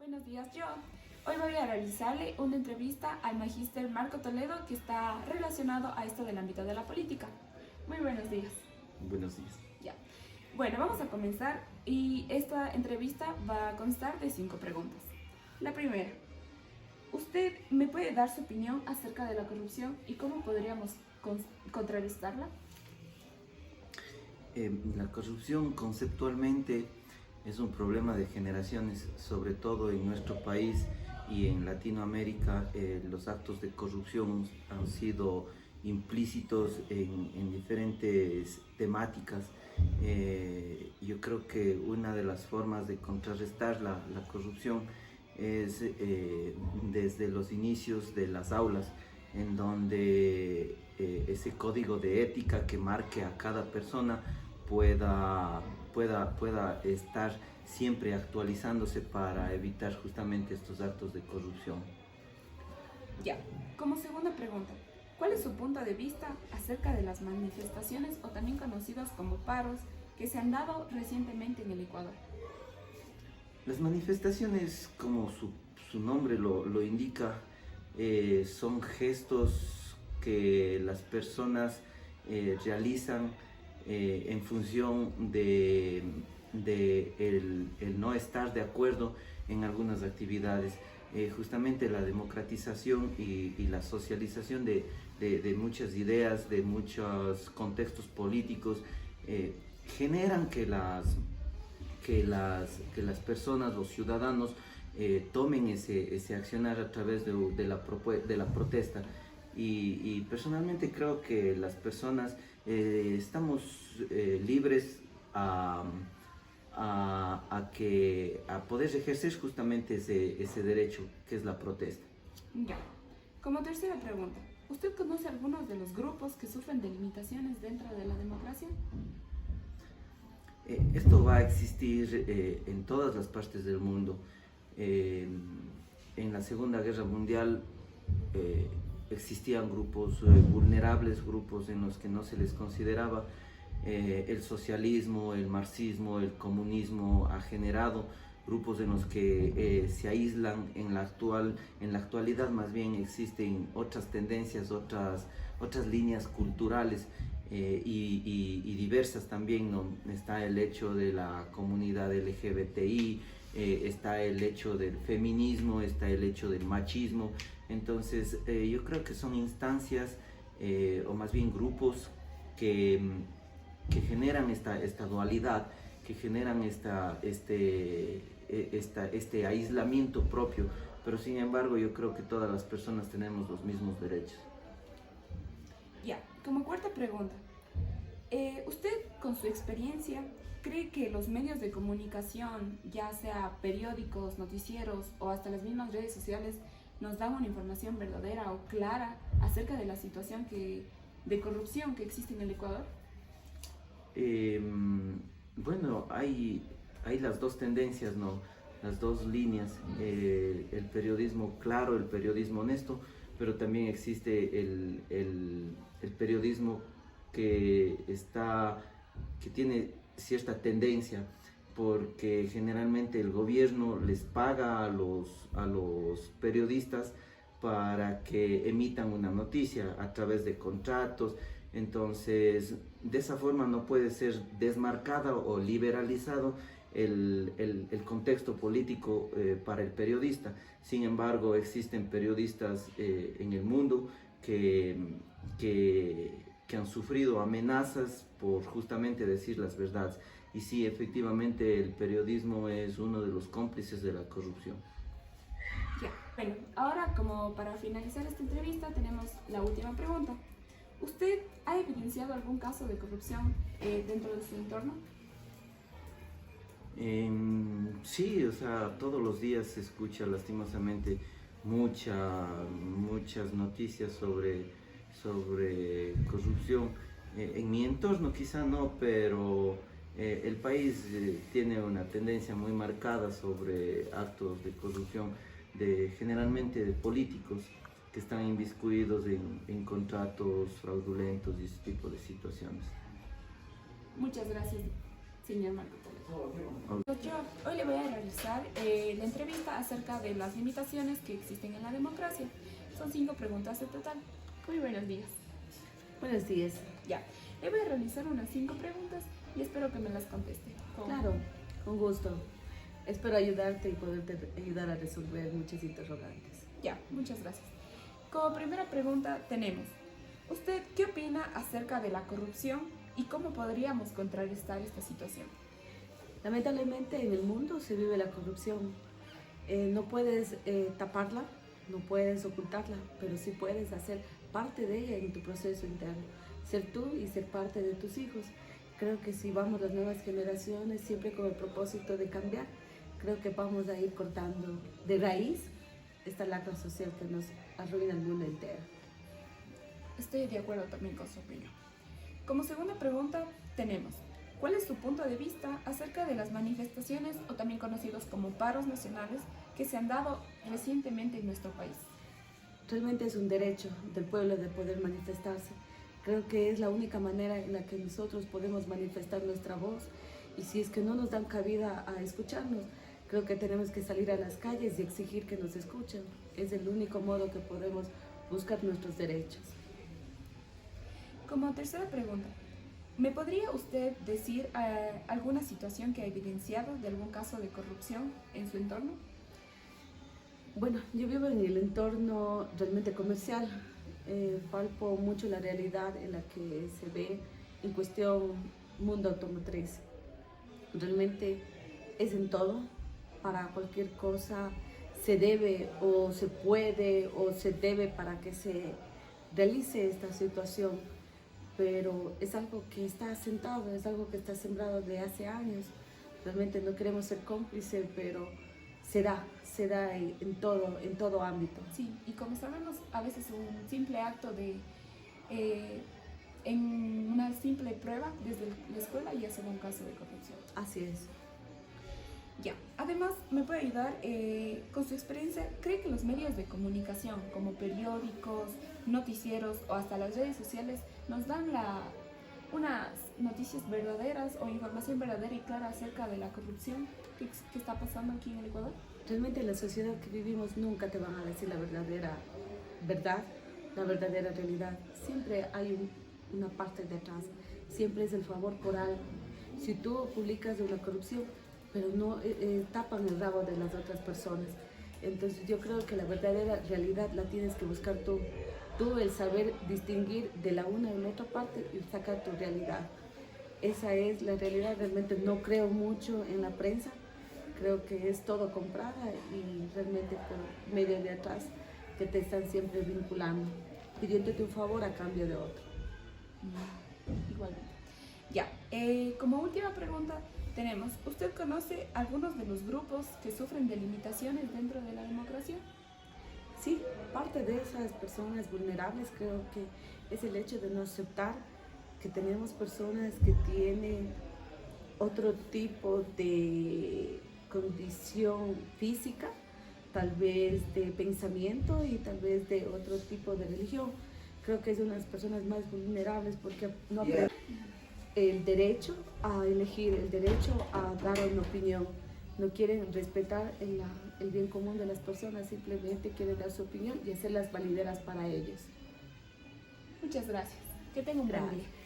Buenos días, yo hoy voy a realizarle una entrevista al magíster Marco Toledo que está relacionado a esto del ámbito de la política. Muy buenos días. Buenos días. Ya. Bueno, vamos a comenzar y esta entrevista va a constar de 5 preguntas. La primera, ¿usted me puede dar su opinión acerca de la corrupción y cómo podríamos contrarrestarla? La corrupción conceptualmente es un problema de generaciones, sobre todo en nuestro país y en Latinoamérica. Los actos de corrupción han sido implícitos en diferentes temáticas. Yo creo que una de las formas de contrarrestar la corrupción es desde los inicios de las aulas, en donde ese código de ética que marque a cada persona pueda estar siempre actualizándose para evitar justamente estos actos de corrupción. Ya, como segunda pregunta, ¿cuál es su punto de vista acerca de las manifestaciones o también conocidas como paros que se han dado recientemente en el Ecuador? Las manifestaciones, como su nombre lo indica, son gestos que las personas realizan en función de el no estar de acuerdo en algunas actividades. Justamente la democratización y la socialización de muchas ideas, de muchos contextos políticos, generan que las personas, los ciudadanos, tomen ese accionar a través de la protesta. Y personalmente creo que las personas estamos libres a poder ejercer justamente ese derecho que es la protesta. Ya. Como tercera pregunta, ¿usted conoce algunos de los grupos que sufren de limitaciones dentro de la democracia? Esto va a existir en todas las partes del mundo. En la Segunda Guerra Mundial existían grupos vulnerables, grupos en los que no se les consideraba. El socialismo, el marxismo, el comunismo ha generado grupos en los que se aíslan. En la actualidad más bien existen otras tendencias, otras líneas culturales y diversas también, ¿no? Está el hecho de la comunidad LGBTI, está el hecho del feminismo, está el hecho del machismo. Entonces yo creo que son instancias o más bien grupos que generan esta dualidad, que generan este aislamiento propio, pero sin embargo yo creo que todas las personas tenemos los mismos derechos. Ya, como cuarta pregunta, ¿usted con su experiencia cree que los medios de comunicación, ya sea periódicos, noticieros o hasta las mismas redes sociales, nos dan una información verdadera o clara acerca de la situación de corrupción que existe en el Ecuador? Bueno, hay las dos tendencias, ¿no? Las dos líneas, el periodismo claro, el periodismo honesto, pero también existe el periodismo que tiene cierta tendencia, porque generalmente el gobierno les paga a los periodistas para que emitan una noticia a través de contratos. Entonces, de esa forma no puede ser desmarcada o liberalizado el contexto político para el periodista. Sin embargo, existen periodistas en el mundo que han sufrido amenazas por justamente decir las verdades. Y sí, efectivamente, el periodismo es uno de los cómplices de la corrupción. Ya, bueno, ahora como para finalizar esta entrevista tenemos la última pregunta. ¿Usted ha evidenciado algún caso de corrupción dentro de su entorno? Sí, o sea, todos los días se escucha lastimosamente muchas noticias sobre corrupción. En mi entorno quizá no, pero el país tiene una tendencia muy marcada sobre actos de corrupción, generalmente de políticos que están inmiscuidos en contratos fraudulentos y ese tipo de situaciones. Muchas gracias. señor Marco Toledo. Pues yo hoy le voy a realizar la entrevista acerca de las limitaciones que existen en la democracia. Son 5 preguntas en total. Muy buenos días. Buenos días. Ya, le voy a realizar unas 5 preguntas y espero que me las conteste. Claro, con gusto. Espero ayudarte y poderte ayudar a resolver muchos interrogantes. Ya, muchas gracias. Como primera pregunta tenemos, ¿usted qué opina acerca de la corrupción y cómo podríamos contrarrestar esta situación? Lamentablemente en el mundo se vive la corrupción. No puedes taparla, no puedes ocultarla, pero sí puedes hacer parte de ella en tu proceso interno. Ser tú y ser parte de tus hijos. Creo que si vamos las nuevas generaciones siempre con el propósito de cambiar, creo que vamos a ir cortando de raíz esta lacra social que nos arruina el mundo entero. Estoy de acuerdo también con su opinión. Como segunda pregunta tenemos, ¿cuál es su punto de vista acerca de las manifestaciones o también conocidos como paros nacionales que se han dado recientemente en nuestro país? Realmente es un derecho del pueblo de poder manifestarse. Creo que es la única manera en la que nosotros podemos manifestar nuestra voz y si es que no nos dan cabida a escucharnos, creo que tenemos que salir a las calles y exigir que nos escuchen. Es el único modo que podemos buscar nuestros derechos. Como tercera pregunta, ¿me podría usted decir alguna situación que ha evidenciado de algún caso de corrupción en su entorno? Bueno, yo vivo en el entorno realmente comercial. Palpo mucho la realidad en la que se ve en cuestión mundo automotriz. Realmente es en todo, para cualquier cosa se debe o se puede o se debe para que se realice esta situación, pero es algo que está asentado, es algo que está sembrado de hace años. Realmente no queremos ser cómplices, pero se da en todo ámbito. Sí, y como sabemos, a veces un simple acto en una simple prueba desde la escuela ya se da un caso de corrupción. Así es. Ya, además, ¿me puede ayudar con su experiencia? ¿Cree que los medios de comunicación, como periódicos, noticieros o hasta las redes sociales, nos dan unas noticias verdaderas o información verdadera y clara acerca de la corrupción que está pasando aquí en el Ecuador? Realmente en la sociedad que vivimos nunca te van a decir la verdadera verdad, la verdadera realidad. Siempre hay una parte de atrás, siempre es el favor por algo. Si tú publicas de una corrupción, pero no tapan el rabo de las otras personas. Entonces yo creo que la verdadera realidad la tienes que buscar tú. Tú el saber distinguir de la una y la otra parte y sacar tu realidad. Esa es la realidad. Realmente no creo mucho en la prensa. Creo que es todo comprada y realmente por medio de atrás que te están siempre vinculando, pidiéndote un favor a cambio de otro. Igualmente. Ya, como última pregunta tenemos, ¿usted conoce algunos de los grupos que sufren de limitaciones dentro de la democracia? Sí, parte de esas personas vulnerables creo que es el hecho de no aceptar que tenemos personas que tienen otro tipo de condición física, tal vez de pensamiento y tal vez de otro tipo de religión. Creo que es una de las personas más vulnerables porque no aprenden el derecho a elegir, el derecho a dar una opinión. No quieren respetar el bien común de las personas, simplemente quieren dar su opinión y hacerlas valideras para ellos. Muchas gracias. Que tenga un buen día. Gracias.